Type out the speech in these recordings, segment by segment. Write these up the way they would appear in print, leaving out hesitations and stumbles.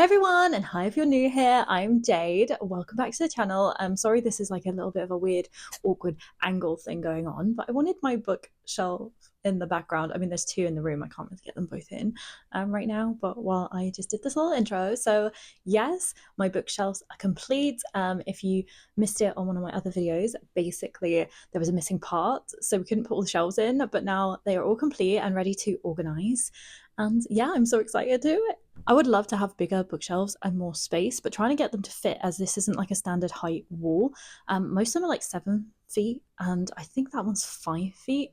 Hey everyone, and hi if you're new here. I'm Jade. Welcome back to the channel. I'm sorry this is like a little bit of a weird, awkward angle thing going on, but I wanted my bookshelf in the background. I mean, there's two in the room. I can't really get them both in right now, but while I just did this little intro. So yes, my bookshelves are complete. If you missed it on one of my other videos, basically there was a missing part, so we couldn't put all the shelves in, but now they are all complete and ready to organize. And yeah, I'm so excited to do it. I would love to have bigger bookshelves and more space, but trying to get them to fit, as this isn't like a standard height wall. Most of them are like 7 feet, and I think that one's 5 feet.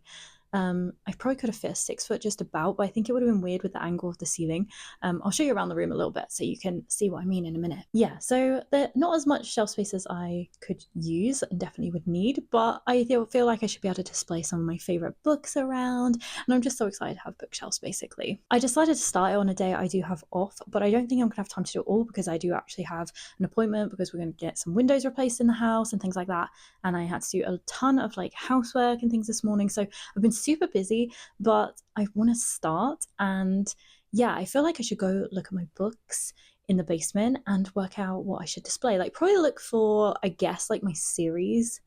I probably could have fit a 6 foot just about, but I think it would have been weird with the angle of the ceiling. I'll show you around the room a little bit so you can see what I mean in a minute. Yeah, so they're not as much shelf space as I could use and definitely would need, but I feel like I should be able to display some of my favorite books around, and I'm just so excited to have bookshelves basically. I decided to start it on a day I do have off, but I don't think I'm gonna have time to do it all because I do actually have an appointment because we're gonna get some windows replaced in the house and things like that, and I had to do a ton of like housework and things this morning, so I've been super busy, but I want to start. And yeah, I feel like I should go look at my books in the basement and work out what I should display. Like, probably look for, I guess, like my series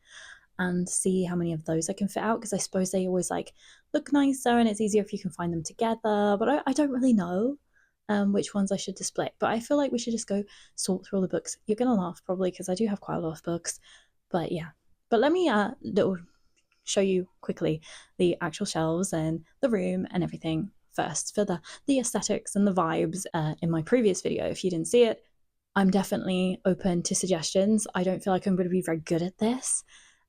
and see how many of those I can fit out, because I suppose they always like look nicer and it's easier if you can find them together. But I don't really know which ones I should display. But I feel like we should just go sort through all the books. You're gonna laugh probably because I do have quite a lot of books, but yeah. But let me little show you quickly the actual shelves and the room and everything first for the aesthetics and the vibes. In my previous video, if you didn't see it, I'm definitely open to suggestions. I don't feel like I'm going to be very good at this,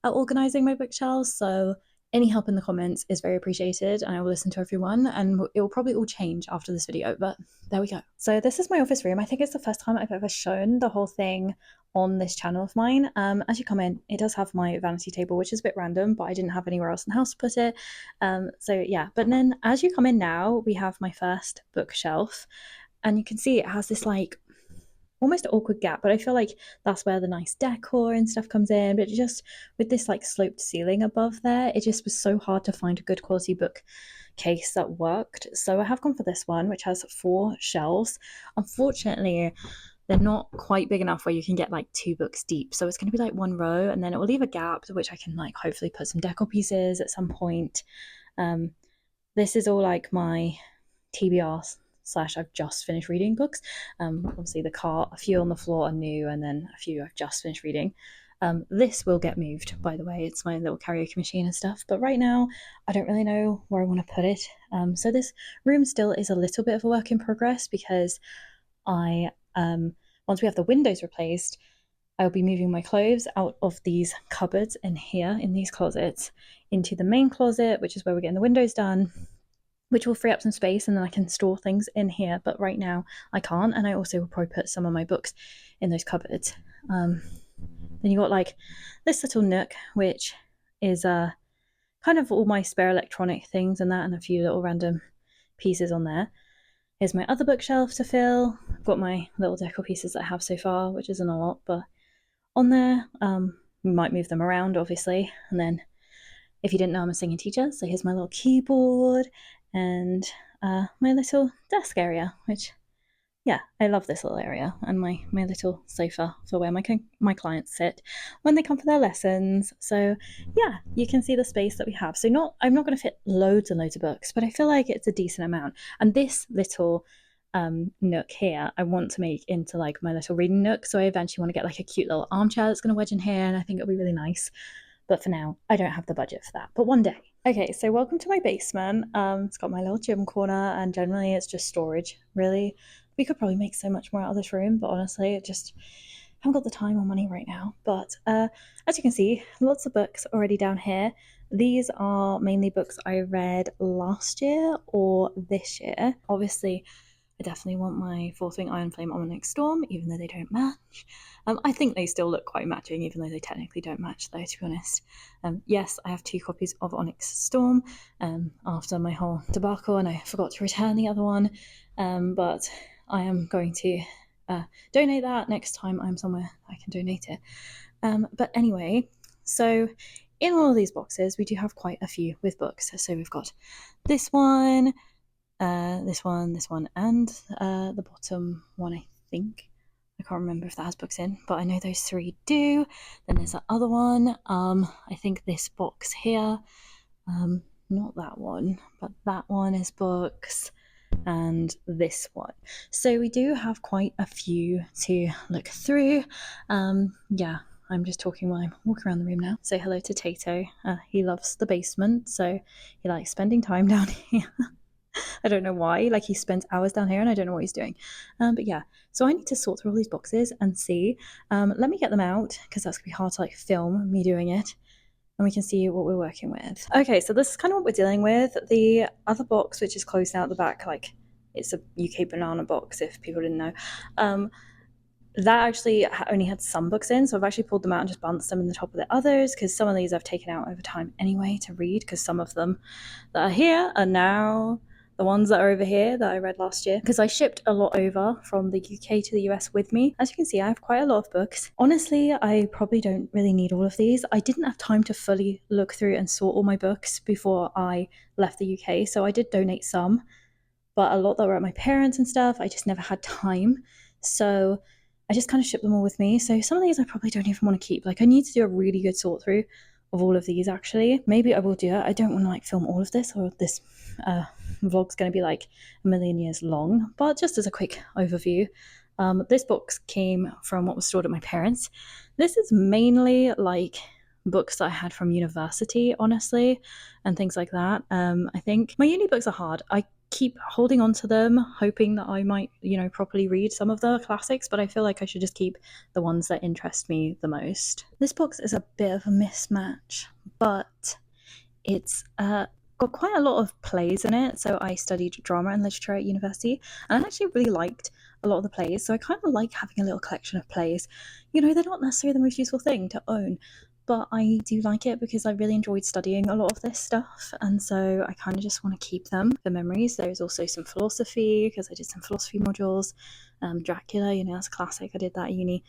at organizing my bookshelves, so any help in the comments is very appreciated, and I will listen to everyone, and it will probably all change after this video, but there we go. So this is my office room. I think it's the first time I've ever shown the whole thing on this channel of mine. As you come in, it does have my vanity table, which is a bit random, but I didn't have anywhere else in the house to put it. So yeah, but then as you come in now, we have my first bookshelf, and you can see it has this like almost awkward gap, but I feel like that's where the nice decor and stuff comes in. But just with this like sloped ceiling above there, it just was so hard to find a good quality bookcase that worked. So I have gone for this one, which has 4 shelves. Unfortunately, they're not quite big enough where you can get like 2 books deep. So it's going to be like 1 row, and then it will leave a gap, which I can like hopefully put some decor pieces at some point. This is all like my TBR slash I've just finished reading books. Obviously the cart, a few on the floor are new, and then a few I've just finished reading. This will get moved, by the way. It's my little karaoke machine and stuff, but right now I don't really know where I want to put it. So this room still is a little bit of a work in progress, because I once we have the windows replaced, I'll be moving my clothes out of these cupboards in here, in these closets, into the main closet, which is where we're getting the windows done, which will free up some space, and then I can store things in here. But right now I can't, and I also will probably put some of my books in those cupboards. Then you got like this little nook, which is kind of all my spare electronic things and that, and a few little random pieces on there. Here's my other bookshelf to fill. I've got my little decor pieces that I have so far, which isn't a lot, but on there. We might move them around, obviously. And then, if you didn't know, I'm a singing teacher, so here's my little keyboard and my little desk area, which, yeah, I love this little area, and my little sofa for where my clients sit when they come for their lessons. So yeah, you can see the space that we have. So I'm not going to fit loads and loads of books, but I feel like it's a decent amount. And this little nook here, I want to make into like my little reading nook. So I eventually want to get like a cute little armchair that's going to wedge in here, and I think it'll be really nice. But for now, I don't have the budget for that. But one day. Okay, so welcome to my basement. It's got my little gym corner, and generally it's just storage, really. We could probably make so much more out of this room, but honestly, it just haven't got the time or money right now. But as you can see, lots of books already down here. These are mainly books I read last year or this year. Obviously, I definitely want my Fourth Wing Iron Flame Onyx Storm, even though they don't match. I think they still look quite matching, even though they technically don't match, though, to be honest. Yes, I have 2 copies of Onyx Storm after my whole debacle, and I forgot to return the other one. But I am going to donate that next time I'm somewhere I can donate it. But anyway, so in all of these boxes, we do have quite a few with books. So we've got this one, and the bottom one, I think. I can't remember if that has books in, but I know those three do. Then there's that other one. I think this box here, not that one, but that one is books, and this one. So we do have quite a few to look through. Yeah, I'm just talking while I'm walking around the room now. Say hello to Tato. He loves the basement, so he likes spending time down here. I don't know why. Like, he spends hours down here and I don't know what he's doing. But yeah, so I need to sort through all these boxes and see. Let me get them out because that's going to be hard to like film me doing it. And we can see what we're working with. Okay, so this is kind of what we're dealing with. The other box, which is closed out the back, like it's a UK banana box, if people didn't know. That actually only had some books in, so I've actually pulled them out and just balanced them in the top of the others, because some of these I've taken out over time anyway to read, because some of them that are here are now the ones that are over here that I read last year, because I shipped a lot over from the UK to the US with me. As you can see, I have quite a lot of books. Honestly, I probably don't really need all of these. I didn't have time to fully look through and sort all my books before I left the UK, so I did donate some, but a lot that were at my parents and stuff, I just never had time. So I just kind of shipped them all with me. So some of these I probably don't even want to keep. Like, I need to do a really good sort through of all of these, actually. Maybe I will do it. I don't want to like film all of this, or this vlog's going to be like a million years long. But just as a quick overview, this box came from what was stored at my parents'. This is mainly like books that I had from university, honestly, and things like that. I think my uni books are hard. I keep holding on to them, hoping that I might, properly read some of the classics, but I feel like I should just keep the ones that interest me the most. This box is a bit of a mismatch, but it's got quite a lot of plays in it. So I studied drama and literature at university, and I actually really liked a lot of the plays. So I kind of like having a little collection of plays. They're not necessarily the most useful thing to own, but I do like it because I really enjoyed studying a lot of this stuff, and so I kind of just want to keep them for memories. There's also some philosophy, because I did some philosophy modules. Dracula, that's a classic. I did that at uni.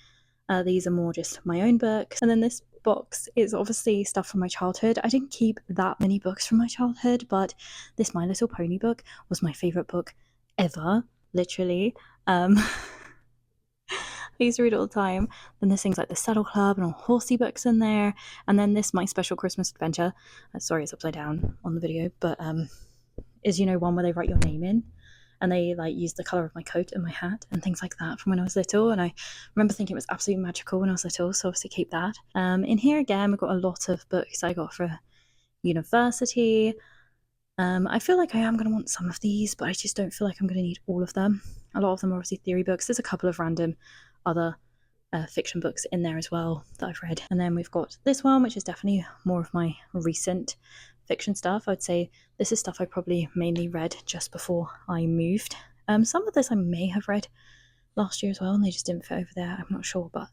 These are more just my own books. And then this box is obviously stuff from my childhood. I didn't keep that many books from my childhood, but this My Little Pony book was my favourite book ever, literally. I used to read it all the time. Then there's things like the Saddle Club and all horsey books in there. And then this My Special Christmas Adventure. Sorry, it's upside down on the video, but is one where they write your name in, and they like use the colour of my coat and my hat and things like that from when I was little. And I remember thinking it was absolutely magical when I was little, so obviously keep that. In here again, we've got a lot of books I got for university. I feel like I am going to want some of these, but I just don't feel like I'm going to need all of them. A lot of them are obviously theory books. There's a couple of random other fiction books in there as well that I've read. And then we've got this one, which is definitely more of my recent fiction stuff. I'd say this is stuff I probably mainly read just before I moved. Some of this I may have read last year as well, and they just didn't fit over there. I'm not sure, but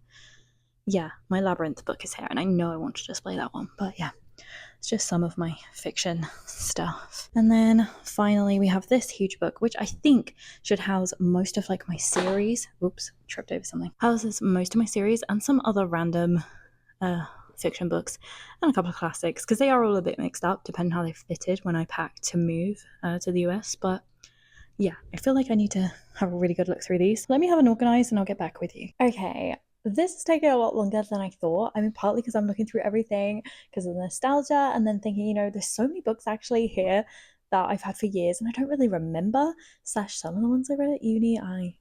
yeah, my Labyrinth book is here, and I know I want to display that one, but yeah. It's just some of my fiction stuff. And then finally we have this huge book, which I think should house most of like my series. Oops, tripped over something. Houses most of my series and some other random fiction books and a couple of classics, because they are all a bit mixed up depending how they fitted when I packed to move to the US. But yeah, I feel like I need to have a really good look through these. Let me have an organize and I'll get back with you. Okay, this is taking a lot longer than I thought. I mean, partly because I'm looking through everything because of the nostalgia, and then thinking, there's so many books actually here that I've had for years and I don't really remember, slash some of the ones I read at uni I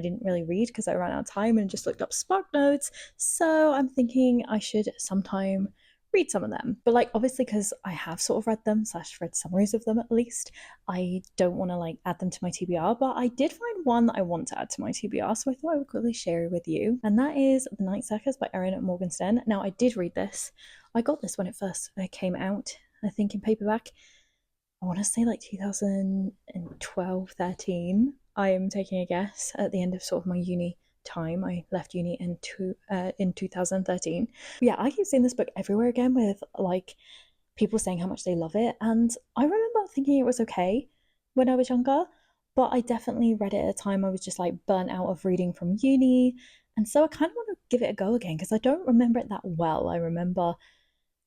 didn't really read because I ran out of time and just looked up spark notes. So I'm thinking I should sometime read some of them. But like, obviously, because I have sort of read them, slash read summaries of them at least, I don't want to like add them to my TBR, but I did find one that I want to add to my TBR, so I thought I would quickly share it with you. And that is The Night Circus by Erin Morgenstern. Now, I did read this. I got this when it first came out, I think in paperback. I want to say like 2012, 13. I am taking a guess, at the end of sort of my uni time. I left uni in 2013. But yeah, I keep seeing this book everywhere again, with like people saying how much they love it, and I remember thinking it was okay when I was younger, but I definitely read it at a time I was just like burnt out of reading from uni, and so I kind of want to give it a go again because I don't remember it that well. I remember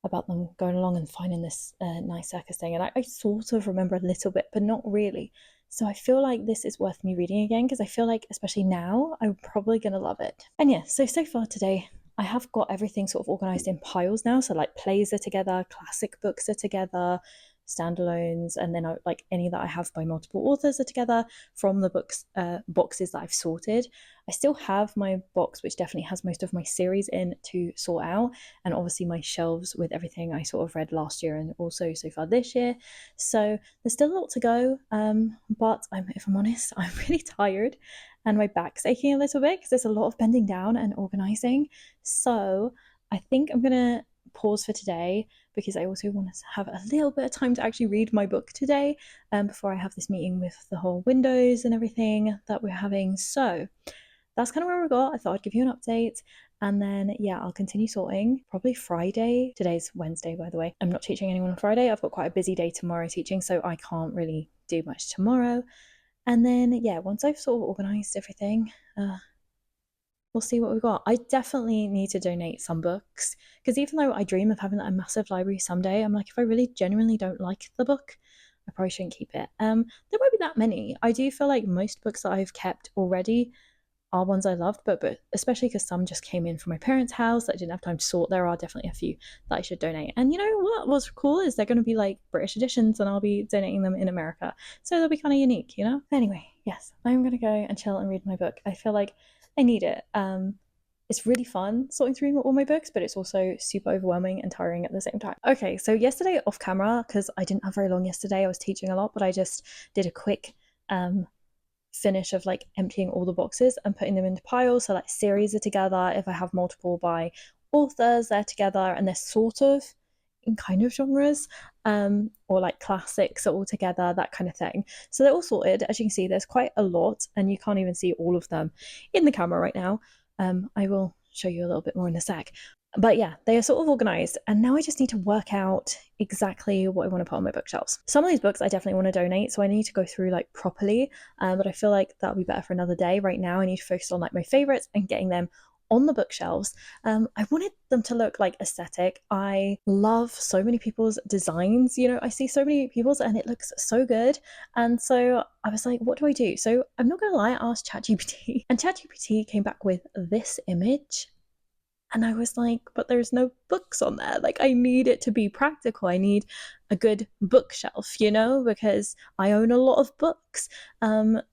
about them going along and finding this nice circus thing, and I sort of remember a little bit, but not really. So I feel like this is worth me reading again because I feel like, especially now, I'm probably going to love it. And yeah, so far today, I have got everything sort of organized in piles now. So like plays are together, classic books are together, standalones, and then like any that I have by multiple authors are together from the boxes that I've sorted. I still have my box, which definitely has most of my series in, to sort out, and obviously my shelves with everything I sort of read last year and also so far this year. So there's still a lot to go, but if I'm honest, I'm really tired and my back's aching a little bit because there's a lot of bending down and organizing. So I think I'm gonna pause for today because I also want to have a little bit of time to actually read my book today, before I have this meeting with the whole windows and everything that we're having. So that's kind of where we got. I thought I'd give you an update. And then, yeah, I'll continue sorting probably Friday. Today's Wednesday, by the way. I'm not teaching anyone on Friday. I've got quite a busy day tomorrow teaching, so I can't really do much tomorrow. And then, yeah, once I've sort of organized everything, we'll see what we've got. I definitely need to donate some books because even though I dream of having a massive library someday, I'm like, if I really genuinely don't like the book, I probably shouldn't keep it. There won't be that many. I do feel like most books that I've kept already are ones I loved, but especially because some just came in from my parents' house that I didn't have time to sort, there are definitely a few that I should donate. And you know what? What's cool is they're going to be like British editions, and I'll be donating them in America, so they'll be kind of unique, you know. Anyway, yes, I'm going to go and chill and read my book. I feel like I need it. It's really fun sorting through all my books, but it's also super overwhelming and tiring at the same time. Okay, so yesterday off camera, because I didn't have very long yesterday, I was teaching a lot, but I just did a quick finish of like emptying all the boxes and putting them into piles. So like series are together. If I have multiple by authors, they're together and they're sort of in kind of genres, or like classics are all together, that kind of thing. So they're all sorted. As you can see, there's quite a lot, and you can't even see all of them in the camera right now. I will show you a little bit more in a sec. But yeah, they are sort of organized, and now I just need to work out exactly what I want to put on my bookshelves. Some of these books I definitely want to donate, so I need to go through like properly, but I feel like that'll be better for another day. Right now, I need to focus on like my favorites and getting them on the bookshelves. I wanted them to look like aesthetic. I love so many people's designs. You know, I see so many people's and it looks so good. And so I was like, what do I do? So I'm not gonna lie, I asked ChatGPT, and ChatGPT came back with this image. And I was like, but there's no books on there. Like, I need it to be practical. I need a good bookshelf, you know, because I own a lot of books.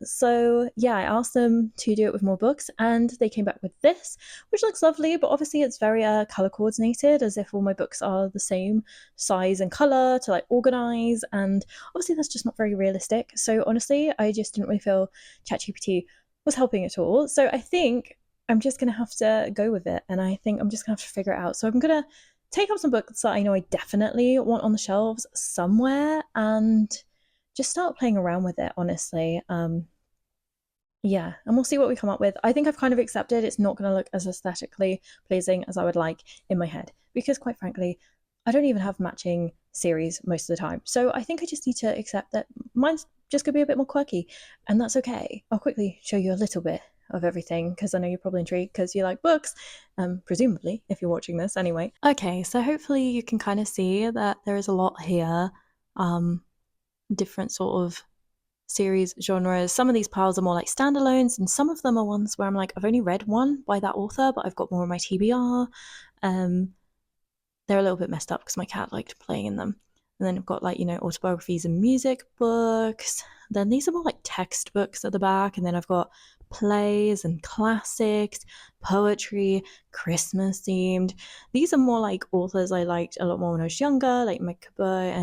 So yeah, I asked them to do it with more books, and they came back with this, which looks lovely, but obviously it's very color coordinated, as if all my books are the same size and color to like organize. And obviously that's just not very realistic. So honestly, I just didn't really feel ChatGPT was helping at all. So I think I'm just going to have to go with it. And I think I'm just going to have to figure it out. So I'm going to take up some books that I know I definitely want on the shelves somewhere and just start playing around with it, honestly. Yeah, and we'll see what we come up with. I think I've kind of accepted it's not going to look as aesthetically pleasing as I would like in my head, because quite frankly, I don't even have matching series most of the time. So I think I just need to accept that mine's just going to be a bit more quirky, and that's okay. I'll quickly show you a little bit of everything because I know you're probably intrigued because you like books, presumably, if you're watching this anyway. Okay, so hopefully you can kind of see that there is a lot here, different sort of series genres. Some of these piles are more like standalones, and some of them are ones where I'm like, I've only read one by that author, but I've got more on my TBR. They're a little bit messed up because my cat liked playing in them. And then I've got like, you know, autobiographies and music books. Then these are more like textbooks at the back. And then I've got plays and classics, poetry, Christmas themed. These are more like authors I liked a lot more when I was younger, like Meg Cabot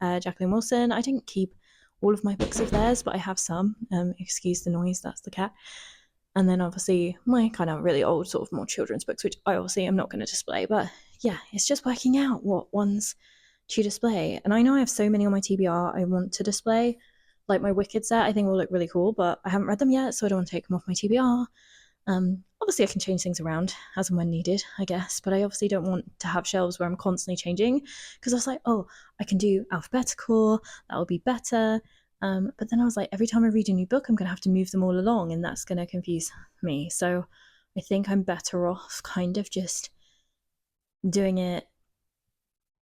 and Jacqueline Wilson. I didn't keep all of my books of theirs, but I have some. Excuse the noise, that's the cat. And then obviously my kind of really old sort of more children's books, which I obviously am not going to display. But yeah, it's just working out what ones to display. And I know I have so many on my TBR I want to display. Like my Wicked set, I think will look really cool, but I haven't read them yet, so I don't want to take them off my TBR. Obviously, I can change things around as and when needed, I guess, but I obviously don't want to have shelves where I'm constantly changing, because I was like, oh, I can do alphabetical, that'll be better. But then I was like, every time I read a new book, I'm going to have to move them all along, and that's going to confuse me. So I think I'm better off kind of just doing it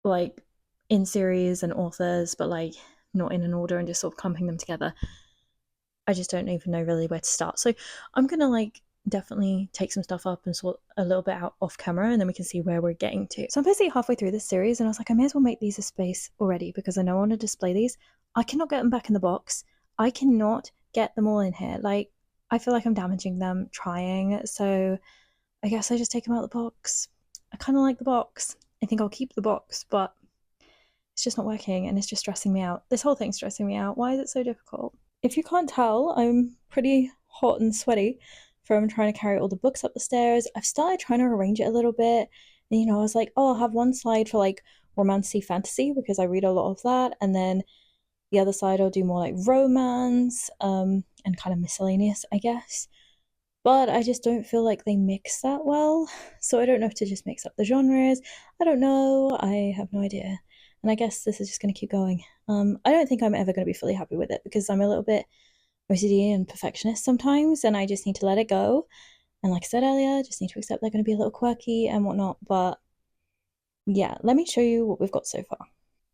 like in series and authors, but like not in an order, and just sort of clumping them together. I just don't even know really where to start. So I'm gonna like definitely take some stuff up and sort a little bit out off camera, and then we can see where we're getting to. So I'm basically halfway through this series, and I was like, I may as well make these a space already because I know I want to display these. I cannot get them back in the box. I cannot get them all in here. Like, I feel like I'm damaging them trying. So I guess I just take them out of the box. I kind of like the box. I think I'll keep the box, but it's just not working and it's just stressing me out. This whole thing's stressing me out. Why is it so difficult? If you can't tell, I'm pretty hot and sweaty from trying to carry all the books up the stairs. I've started trying to arrange it a little bit. And, I was like, oh, I'll have one side for like romancy fantasy because I read a lot of that. And then the other side I'll do more like romance and kind of miscellaneous, I guess. But I just don't feel like they mix that well. So I don't know if to just mix up the genres. I don't know. I have no idea. And I guess this is just going to keep going. I don't think I'm ever going to be fully happy with it because I'm a little bit OCD and perfectionist sometimes, and I just need to let it go. And like I said earlier, just need to accept they're going to be a little quirky and whatnot. But yeah, let me show you what we've got so far.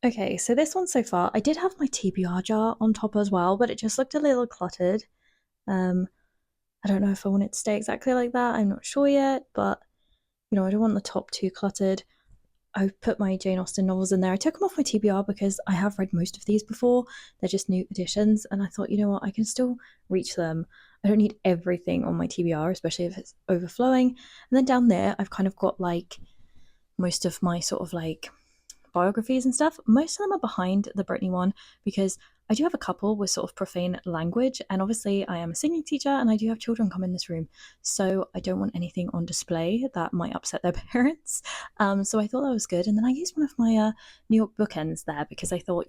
Okay, so this one so far, I did have my TBR jar on top as well, but it just looked a little cluttered. I don't know if I want it to stay exactly like that. I'm not sure yet, but I don't want the top too cluttered. I put my Jane Austen novels in there. I took them off my TBR because I have read most of these before. They're just new editions, and I thought, you know what, I can still reach them. I don't need everything on my TBR, especially if it's overflowing. And then down there, I've kind of got like most of my sort of like biographies and stuff. Most of them are behind the Brittany one because I do have a couple with sort of profane language, and obviously I am a singing teacher and I do have children come in this room, so I don't want anything on display that might upset their parents. So I thought that was good, and then I used one of my New York bookends there because I thought,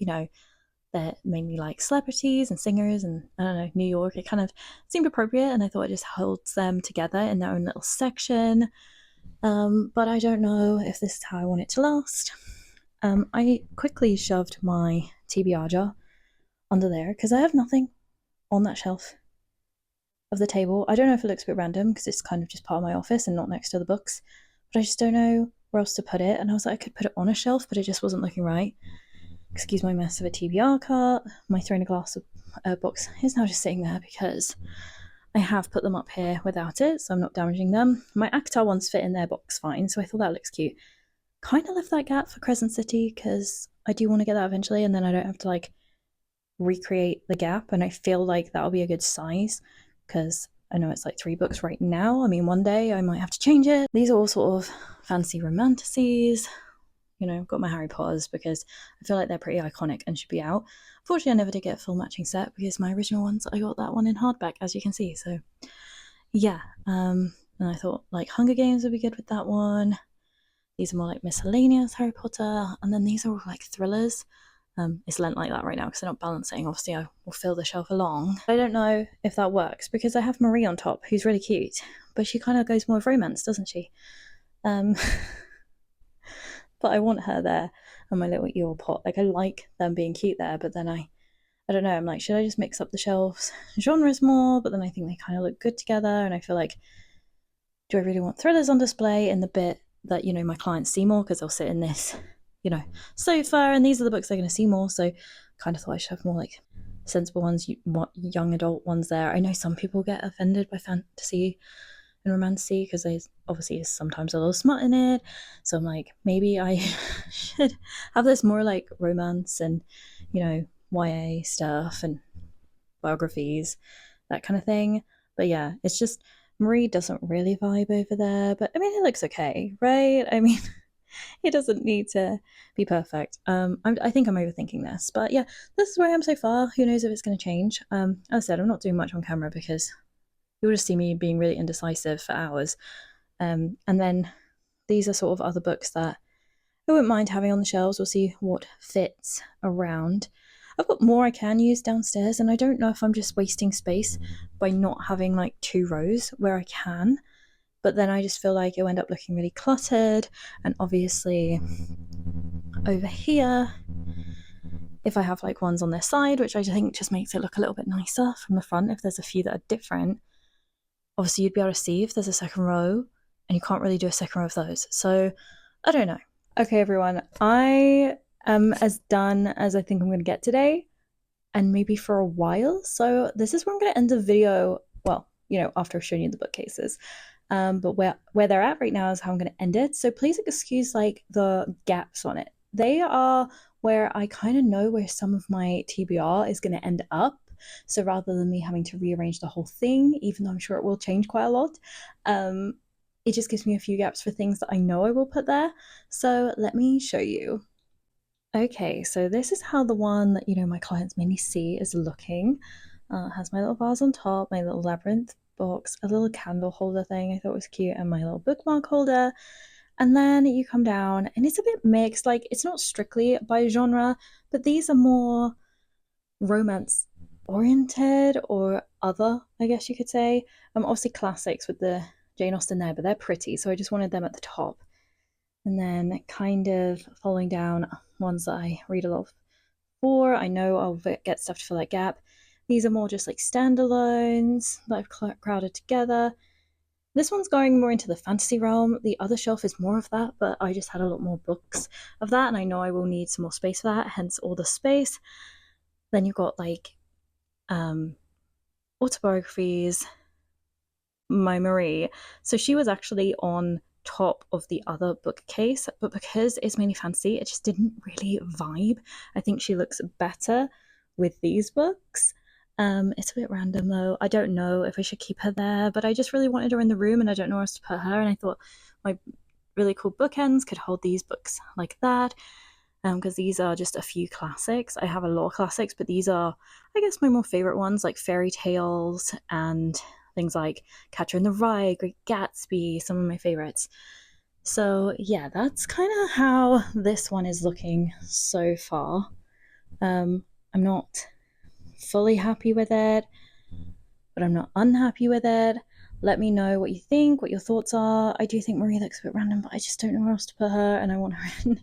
they're mainly like celebrities and singers and I don't know, New York. It kind of seemed appropriate, and I thought it just holds them together in their own little section. But I don't know if this is how I want it to last. I quickly shoved my TBR jar under there because I have nothing on that shelf of the table. I don't know if it looks a bit random because it's kind of just part of my office and not next to the books, but I just don't know where else to put it. And I was like, I could put it on a shelf, but it just wasn't looking right. Excuse my mess of a TBR cart. My Throne of Glass box is now just sitting there because I have put them up here without it, so I'm not damaging them. My ACOTAR ones fit in their box fine, so I thought that looks cute. Kind of left that gap for Crescent City because I do want to get that eventually, and then I don't have to like recreate the gap, and I feel like that'll be a good size because I know it's like 3 books right now. I mean, one day I might have to change it. These are all sort of fancy romanticises. I've got my Harry Potters because I feel like they're pretty iconic and should be out. Unfortunately, I never did get a full matching set because my original ones, I got that one in hardback, as you can see. So yeah, and I thought like Hunger Games would be good with that one. These are more like miscellaneous Harry Potter, and then these are all like thrillers. It's lent like that right now because they're not balancing. Obviously, I will fill the shelf along. I don't know if that works because I have Marie on top, who's really cute, but she kind of goes more with romance, doesn't she? But I want her there and my little Eeyore pot. Like, I like them being cute there, but then I don't know. I'm like, should I just mix up the shelves genres more? But then I think they kind of look good together, and I feel like, do I really want thrillers on display in the bit that my clients see more because they'll sit in this sofa, and these are the books they're going to see more, so kind of thought I should have more like sensible ones, young adult ones there. I know some people get offended by fantasy and romancy because there obviously is sometimes a little smut in it, so I'm like, maybe I should have this more like romance and YA stuff and biographies, that kind of thing. But yeah, it's just Marie doesn't really vibe over there, but I mean, it looks okay, right? I mean, it doesn't need to be perfect. I think I'm overthinking this, but yeah, this is where I am so far. Who knows if it's going to change? As I said, I'm not doing much on camera because you'll just see me being really indecisive for hours. And then these are sort of other books that I wouldn't mind having on the shelves. We'll see what fits around. I've got more I can use downstairs, and I don't know if I'm just wasting space by not having like 2 rows where I can. But then I just feel like it'll end up looking really cluttered. And obviously over here, if I have like ones on their side, which I think just makes it look a little bit nicer from the front, if there's a few that are different, obviously you'd be able to see if there's a second row, and you can't really do a second row of those. So I don't know. Okay, everyone, I am as done as I think I'm going to get today. and maybe for a while. So this is where I'm going to end the video. Well, after I've shown you the bookcases. But where they're at right now is how I'm going to end it. So please excuse like the gaps on it. They are where I kind of know where some of my TBR is going to end up. So rather than me having to rearrange the whole thing, even though I'm sure it will change quite a lot, it just gives me a few gaps for things that I know I will put there. So let me show you. Okay, so this is how the one that my clients mainly see is looking. Has my little vase on top, my little labyrinth box, a little candle holder thing I thought was cute, and my little bookmark holder. And then you come down, and it's a bit mixed. Like, it's not strictly by genre, but these are more romance oriented or other, I guess you could say. Obviously classics with the Jane Austen there, but they're pretty, so I just wanted them at the top. And then kind of following down ones that I read a lot for. I know I'll get stuff to fill that gap. These are more just like standalones that I've crowded together. This one's going more into the fantasy realm. The other shelf is more of that, but I just had a lot more books of that, and I know I will need some more space for that, hence all the space. Then you've got like autobiographies. My Marie. So she was actually on top of the other bookcase, but because it's mainly fancy, it just didn't really vibe. I think she looks better with these books. It's a bit random though. I don't know if I should keep her there, but I just really wanted her in the room and I don't know where else to put her. And I thought my really cool bookends could hold these books like that. Because these are just a few classics. I have a lot of classics, but these are, I guess, my more favorite ones, like fairy tales and things like Catcher in the Rye, Great Gatsby, some of my favorites. So yeah, that's kind of how this one is looking so far. I'm not fully happy with it, but I'm not unhappy with it. Let me know what you think, what your thoughts are. I do think Marie looks a bit random, but I just don't know where else to put her, and I want her in.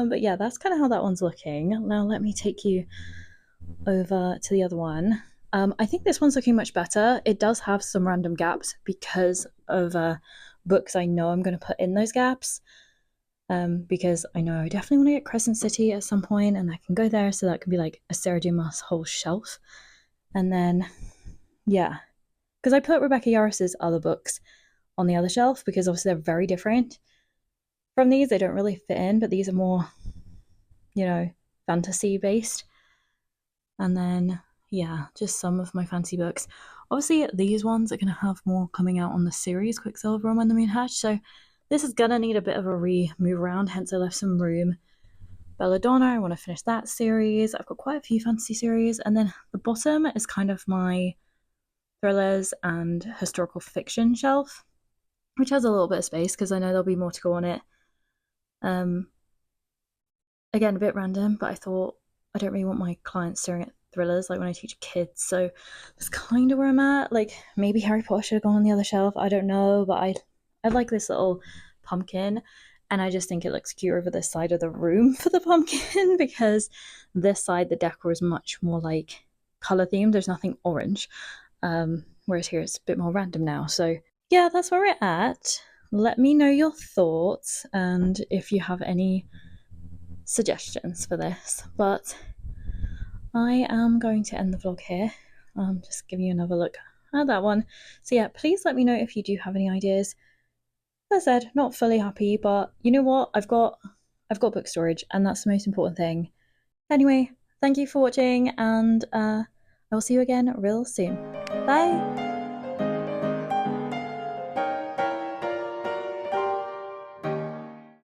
But yeah, that's kind of how that one's looking. Now let me take you over to the other one. I think this one's looking much better. It does have some random gaps because of books I know I'm going to put in those gaps. Because I know I definitely want to get Crescent City at some point, and I can go there, so that could be like a Sarah Dumas whole shelf. And then, yeah, because I put Rebecca Yarros's other books on the other shelf because obviously they're very different from these. They don't really fit in, but these are more, fantasy based. And then, yeah, just some of my fancy books. Obviously, these ones are going to have more coming out on the series, Quicksilver and When the Moon Hatched. So this is going to need a bit of a move around, hence I left some room. Belladonna, I want to finish that series. I've got quite a few fantasy series. And then the bottom is kind of my thrillers and historical fiction shelf, which has a little bit of space because I know there'll be more to go on it. Again, a bit random, but I thought I don't really want my clients staring at thrillers like when I teach kids, so that's kind of where I'm at. Like, maybe Harry Potter should have gone on the other shelf, I don't know, but I like this little pumpkin, and I just think it looks cute over this side of the room for the pumpkin because this side, the decor is much more like color themed. There's nothing orange, whereas here it's a bit more random now. So yeah, that's where we're at. Let me know your thoughts and if you have any suggestions for this, but I am going to end the vlog here. Just giving you another look at that one. So yeah, please let me know if you do have any ideas. As I said, not fully happy, but you know what? I've got book storage, and that's the most important thing. Anyway, thank you for watching, and I will see you again real soon. Bye!